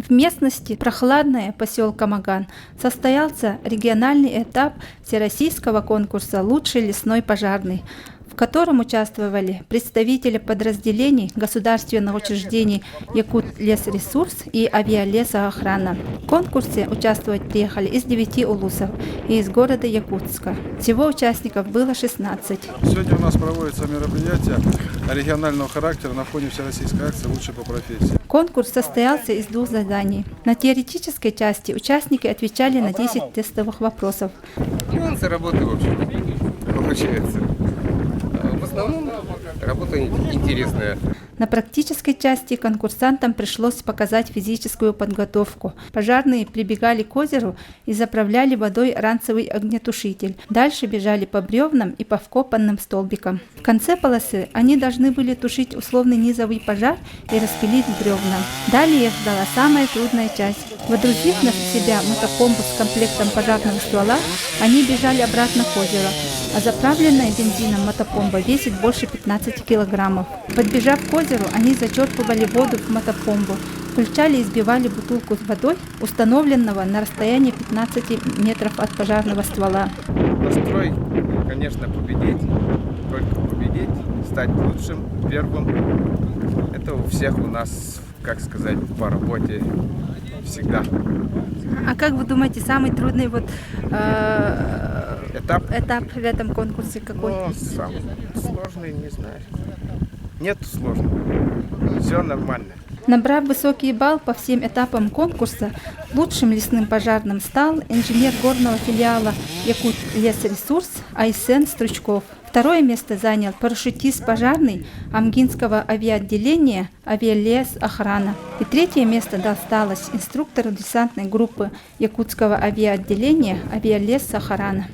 В местности прохладная поселка Маган состоялся региональный этап всероссийского конкурса «Лучший лесной пожарный», в котором участвовали представители подразделений государственных учреждений Якутлесресурс и Авиалесоохрана. В конкурсе участвовать приехали из 9 улусов и из города Якутска. Всего участников было 16. Сегодня у нас проводится мероприятие регионального характера на фоне всероссийской акции «Лучший по профессии». Конкурс состоялся из 2 заданий. На теоретической части участники отвечали на 10 тестовых вопросов. Нюансы работы, в общем, получается. В основном работа интересная. На практической части конкурсантам пришлось показать физическую подготовку. Пожарные прибегали к озеру и заправляли водой ранцевый огнетушитель. Дальше бежали по бревнам и по вкопанным столбикам. В конце полосы они должны были тушить условный низовый пожар и распилить бревна. Далее их ждала самая трудная часть. Водрузив на себя мотопомпу с комплектом пожарного ствола, они бежали обратно к озеру, а заправленная бензином мотопомпа весит больше 15 килограммов. Подбежав к озеру, они зачерпывали воду в мотопомпу, включали и сбивали бутылку с водой, установленного на расстоянии 15 метров от пожарного ствола. Настрой, конечно, победить, только победить, стать лучшим, первым. Это у всех у нас, как сказать, по работе всегда. А как вы думаете, самый трудный Этап в этом конкурсе какой? Ну, самый сложный, не знаю. Нет сложного. Все нормально. Набрав высокий балл по всем этапам конкурса, лучшим лесным пожарным стал инженер горного филиала Якутлесресурс Айсен Стручков. Второе место занял парашютист пожарный Амгинского авиаотделения Авиалесохрана. И третье место досталось инструктору десантной группы Якутского авиаотделения Авиалесохрана.